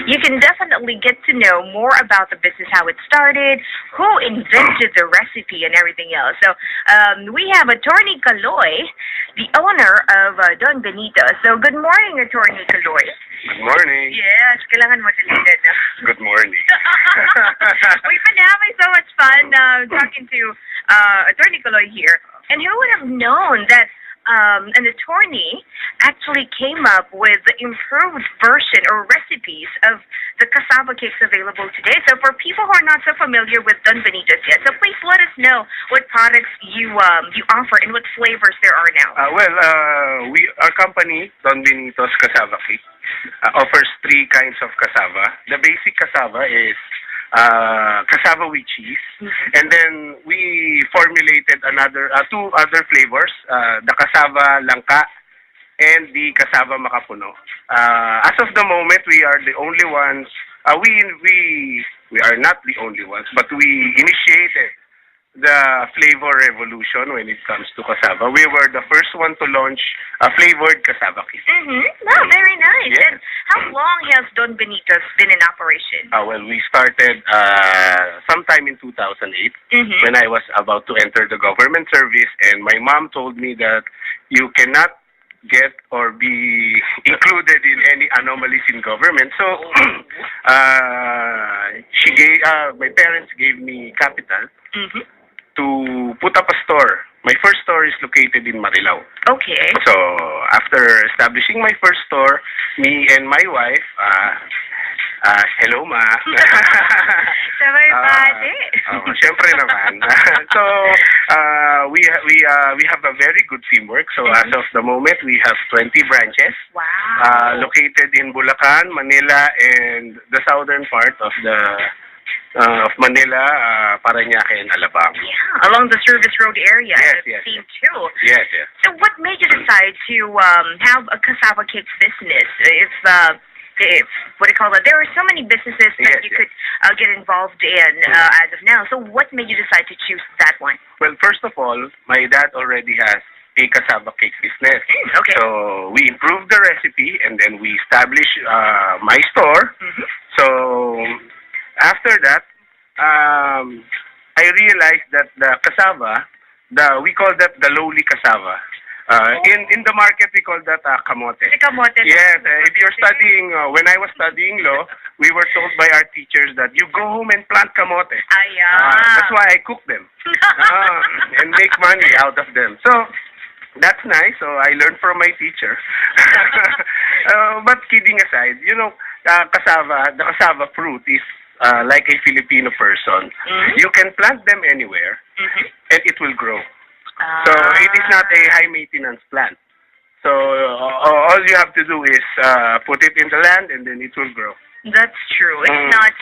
you can definitely get to know more about the business, how it started, who invented the recipe, and everything else. So we have Attorney Kaloy, the owner of Don Benito. So good morning, Attorney Kaloy. Good morning. Yes, kailangan mo daligan. Good morning. We've been having so much fun talking to Attorney Kaloy here. And who would have known that an attorney actually came up with the improved version or recipes of the cassava cakes available today. So for people who are not so familiar with Don Benito's yet, so please let us know what products you offer and what flavors there are now. Our company, Don Benito's Cassava Cake, offers 3 kinds of cassava. The basic cassava is cassava with cheese, and then we formulated 2 other flavors, the cassava langka and the cassava makapuno. As of the moment, we are the only ones. We are not the only ones, but we initiated the flavor revolution when it comes to cassava. We were the first one to launch a flavored cassava cake. Wow, very nice. Yes. And how long has Don Benito's been in operation? We started sometime in 2008 when I was about to enter the government service, and my mom told me that you cannot get or be included in any anomalies in government. So my parents gave me capital to put up a store. My first store is located in Marilao. Okay. So after establishing my first store, me and my wife, hello ma. Sabay pati. Syempre naman. So we have a very good teamwork. So as of the moment, we have 20 branches. Wow. Located in Bulacan, Manila, and the southern part of Manila, Parañaque, and Alabang. Yeah, along the service road area. Yes. Same too. Yes. So what made you decide to have a cassava cake business? If what do you call it? There are so many businesses that you could get involved in as of now. So what made you decide to choose that one? Well, first of all, my dad already has a cassava cake business. Okay. So we improved the recipe, and then we established my store. So after that, I realized that the cassava, we call that the lowly cassava. In the market, we call that kamote. Kamote. Yes, if you're studying, when I was studying law, we were told by our teachers that you go home and plant kamote. That's why I cook them and make money out of them. So that's nice. So I learned from my teacher. But kidding aside, the cassava fruit is like a Filipino person. You can plant them anywhere, and it will grow. So it is not a high maintenance plant. So all you have to do is put it in the land, and then it will grow. That's true. It's not.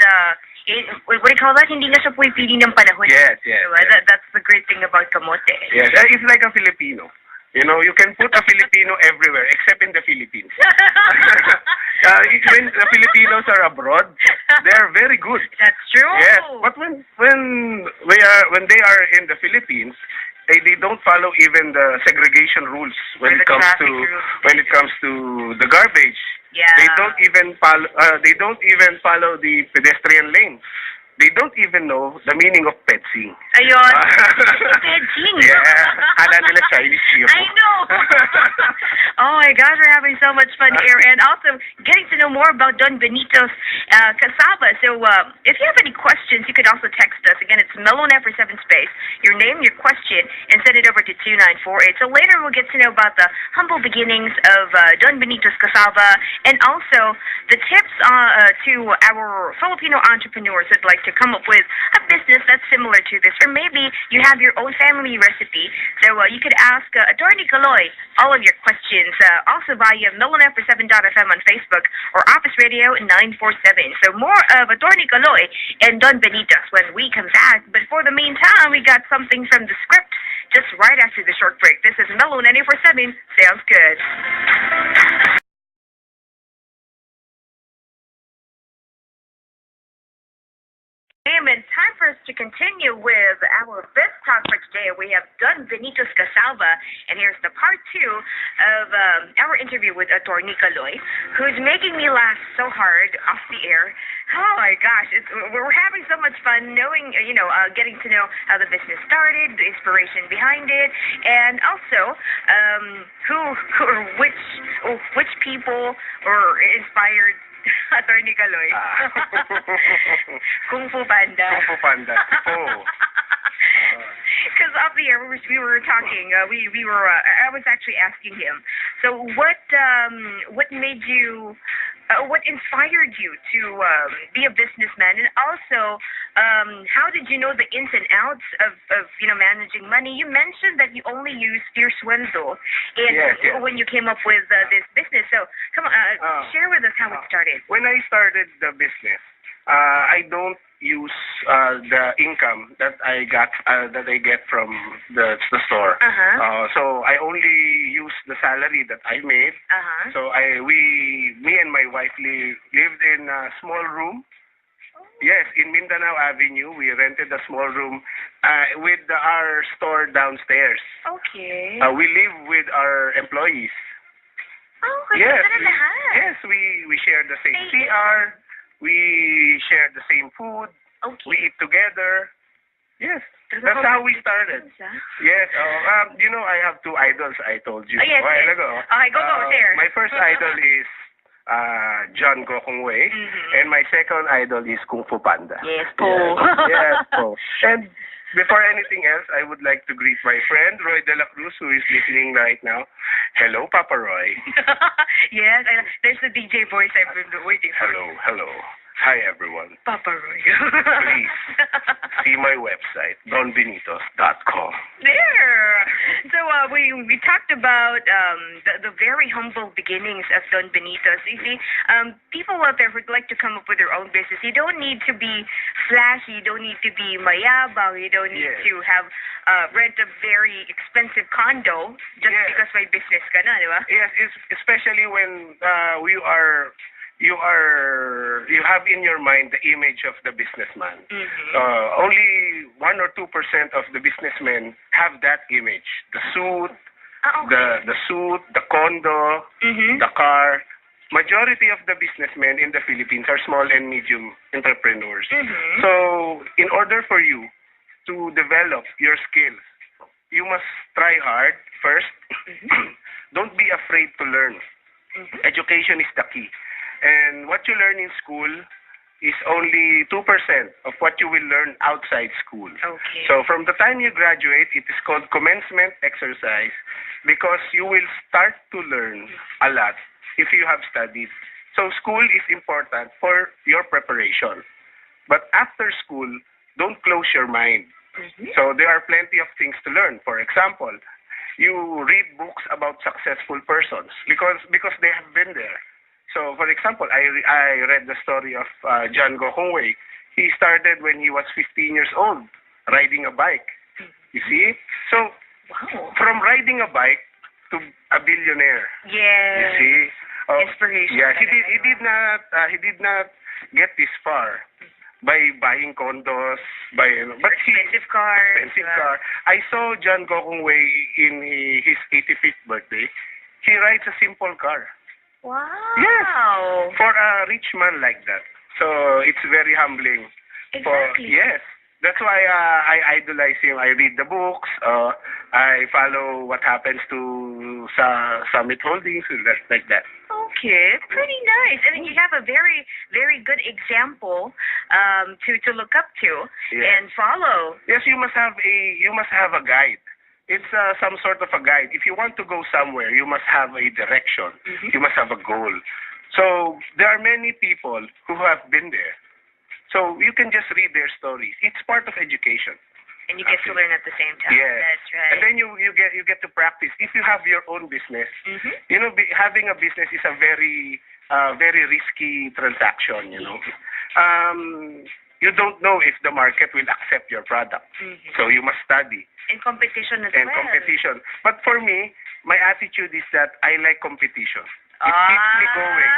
What do you call that? Hindi na siya pumipili ng panahon. Yes. That's the great thing about kamote. Yes, it's like a Filipino. You can put a Filipino everywhere except in the Philippines. When the Filipinos are abroad, they are very good. That's true. Yes, but when they are in the Philippines, they don't follow even the segregation rules when it comes to the garbage. Yeah. They don't even follow the pedestrian lanes. They don't even know the meaning of petsing. Ayun. Petsing. Yeah. Hala nila Chinese shiro. I know. Oh my gosh, we're having so much fun here, and also getting to know more about Don Benito's cassava. So if you have any questions, you could also text us. Again, it's Mellow for 7 space, your name, your question, and send it over to 2948. So later we'll get to know about the humble beginnings of Don Benito's cassava, and also the tips to our Filipino entrepreneurs that'd like to come up with a business that's similar to this, or maybe you have your own family recipe. So you could ask Attorney Kaloy all of your questions, also via MellowNet7.fm on Facebook or Office Radio 947. So more of Attorney Kaloy and Don Benito's when we come back. But for the meantime, we got something from the script just right after the short break. This is Mellow 94.7. Sounds good. team, and time for us to continue with our best talk for today. We have done Benito's Casalva, and here's the part two of our interview with Attorney Caloy, who's making me laugh so hard off the air. Oh my gosh, we're having so much fun knowing, getting to know how the business started, the inspiration behind it, and also who or which people or inspired Attorney Caloy. Kung Fu Panda. Kung Fu Panda. Oh. Because off the air, we were talking. We were. I was actually asking him. So what made you? What inspired you to be a businessman, and also how did you know the ins and outs of managing money? You mentioned that you only used your sueldo when you came up with this business. So come on, share with us how it started. When I started the business, I don't use the income that I get from the store. So I only use the salary that I made. So me and my wife lived in a small room. Yes, in Mindanao Avenue, we rented a small room with our store downstairs. Okay. We live with our employees. Oh, yes, we share the same CR. We share the same food. Okay. We eat together. Yes, that's how we started. Yes. I have two idols. I told you a while ago. Okay, go there. My first idol is John Gokong Wei, and my second idol is Kung Fu Panda. Yes, Po. Yes, Po. And before anything else, I would like to greet my friend Roy De La Cruz, who is listening right now. Hello, Papa Roy. Yes, there's the DJ voice I've been waiting for. Hello. Hi, everyone. Papa Roy. Please see my website, donbenitos.com. There. So we talked about the very humble beginnings of Don Benito's. You see, people out there who'd like to come up with their own business, you don't need to be flashy, you don't need to be mayabang, you don't need to have rent a very expensive condo just because may business ka na, di ba? Yes, especially when you have in your mind the image of the businessman. Only 1 or 2% of the businessmen have that image. The suit, the condo, the car. Majority of the businessmen in the Philippines are small and medium entrepreneurs. So in order for you to develop your skills, you must try hard first. Don't be afraid to learn. Education is the key. And what you learn in school is only 2% of what you will learn outside school. Okay. So from the time you graduate, it is called commencement exercise because you will start to learn a lot if you have studied. So school is important for your preparation. But after school, don't close your mind. So there are plenty of things to learn. For example, you read books about successful persons because they have been there. So, for example, I read the story of John Gokong Wei. He started when he was 15 years old, riding a bike. You see? So, from riding a bike to a billionaire. Yeah. You see? Inspiration. Yeah, he did not get this far by buying condos, expensive cars. Expensive car. I saw John Gokong Wei in his 85th birthday. He rides a simple car. Wow. Yes. For a rich man like that. So it's very humbling. Exactly. Yes. That's why I idolize him. I read the books. I follow what happens to Summit Holdings, like that. Okay, pretty nice. I mean, you have a very, very good example to look up to and follow. Yes, you must have a guide. It's some sort of a guide. If you want to go somewhere, you must have a direction. You must have a goal. So there are many people who have been there. So you can just read their stories. It's part of education. And you get to learn at the same time. Yes. That's right. And then you get to practice. If you have your own business, having a business is a very risky transaction. You don't know if the market will accept your product. So you must study. And competition as well. And competition. But for me, my attitude is that I like competition. It keeps me going.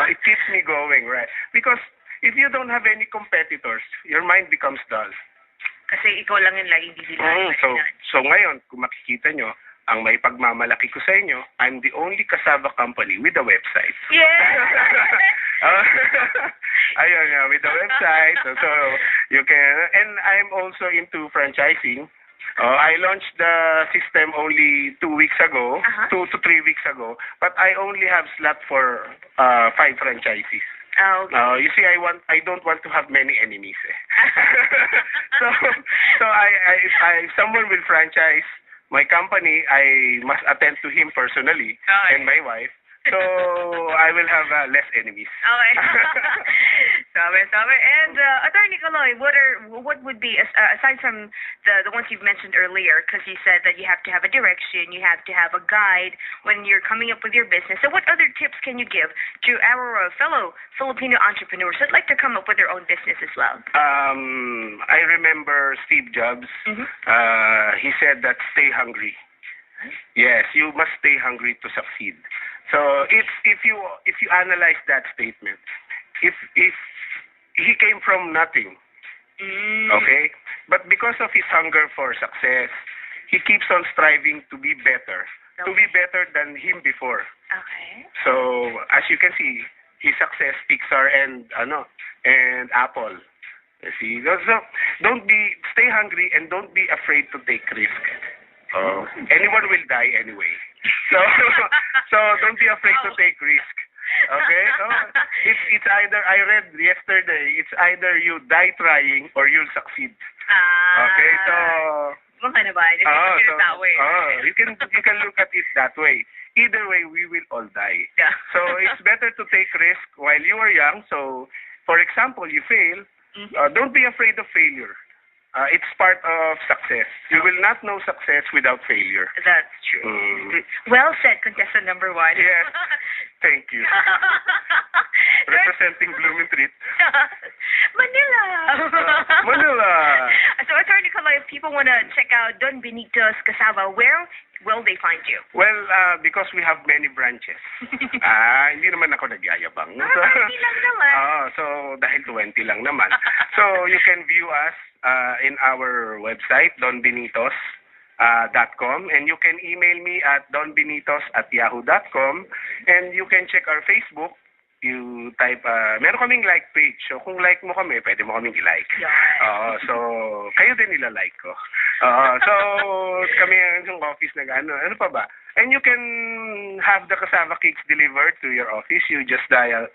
It keeps me going, right? Because if you don't have any competitors, your mind becomes dull. Kasi ikaw lang yung laging didilaan. So ngayon, kung makikita nyo, ang may pagmamalaki ko sa inyo, I'm the only cassava company with a website. Yeah! Ayun nga, with a website. So you can, and I'm also into franchising. I launched the system only 2 weeks ago, 2 to 3 weeks ago, but I only have slot for 5 franchisees. Oh, okay. You see, I don't want to have many enemies. so if someone will franchise my company, I must attend to him personally and my wife. So I will have less enemies. Okay. Sabi. And Attorney Kaloy, what would be aside from the ones you've mentioned earlier? Because you said that you have to have a direction, you have to have a guide when you're coming up with your business. So what other tips can you give to our fellow Filipino entrepreneurs that'd like to come up with their own business as well? I remember Steve Jobs. He said that stay hungry. Yes, you must stay hungry to succeed. So if you analyze that statement, if he came from nothing, okay, but because of his hunger for success, he keeps on striving to be better than him before. Okay. So as you can see, his success, Pixar and Apple. You see, so stay hungry and don't be afraid to take risk. Anyone will die anyway. So don't be afraid to take risk. Okay? It's either, I read yesterday, it's either you die trying or you'll succeed. Okay? So that way. You can look at it that way. Either way, we will all die. Yeah. So it's better to take risk while you are young. So, for example, you fail. Don't be afraid of failure. It's part of success. You will not know success without failure. That's true. Well said, contestant number 1. Yes. Thank you. Representing Blumentritt. Manila. So, Attorney Kaloy, if people want to check out Don Benito's Cassava, where will they find you? Well, because we have many branches. Hindi naman ako nagyayabang. 20 lang naman. So, dahil 20 lang naman. So, you can view us in our website, donbenitos.com, and you can email me at donbenitos@yahoo.com, and you can check our Facebook. You type, meron kaming like page. So, kung like mo kami, pwede mo kaming i-like. So, kayo din nila-like ko. So, kami yung office na ano pa ba? And you can have the cassava cakes delivered to your office. You just dial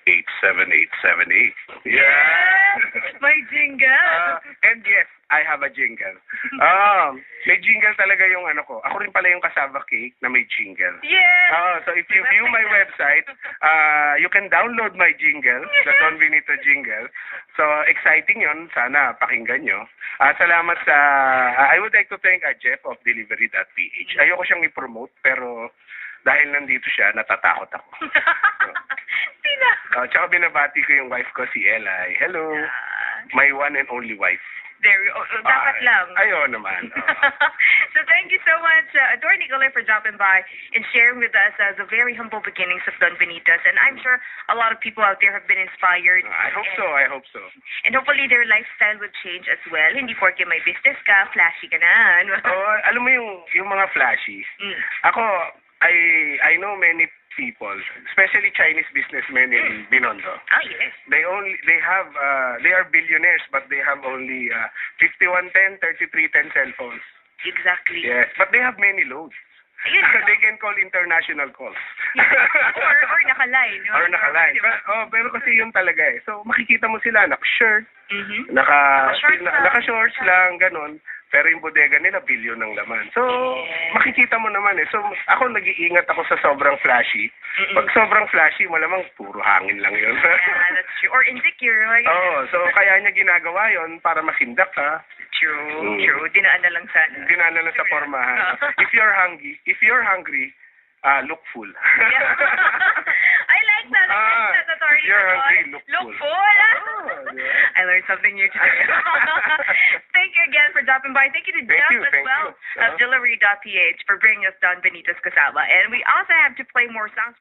87878. Yeah! My jingle! And yes, I have a jingle. May jingle talaga yung ano ko. Ako rin pala yung cassava cake na may jingle. Yeah! So if you view my website, you can download my jingle, the Don Benito jingle. So exciting yun. Sana pakinggan nyo. Salamat sa... I would like to thank Jeff of Delivery.ph. Ayoko siyang i-promote, pero dahil nandito siya, natatakot ako. Tsaka binabati ko yung wife ko, si Eli. Hello. My one and only wife. There we go. Dapat lang. Ayun naman. So thank you so much, Attorney Kaloy, for dropping by and sharing with us the very humble beginnings of Don Benito's. And I'm sure a lot of people out there have been inspired. I hope so. And hopefully their lifestyle will change as well. Hindi porke may business ka, flashy ka na. Alam mo yung mga flashy. Ako, I know many people, especially Chinese businessmen in Binondo. Oh, yes. They are billionaires, but they have only 5110, 3310 cell phones. Exactly. Yes, but they have many loads. They can call international calls. or naka-line. Or naka-line. Pero kasi yun talaga eh. So makikita mo sila naka-shirt, naka-shorts lang, ganun. Pero yung bodega nila, bilyon ng laman. So, makikita mo naman eh. So, ako nag-iingat ako sa sobrang flashy. Pag sobrang flashy, malamang puro hangin lang yun. Yeah, that's true. Or insecure. So kaya niya ginagawa yon para masindak ka. True. Dinaan na lang sana. Dinaan na lang sa pormahan. If you're hungry, look full. I like that. If you're hungry, look full. I learned something new today. Thank you again for dropping by. Thank you to Jeff as well of Delivery.ph for bringing us Don Benito's Cassava. And we also have to play more songs.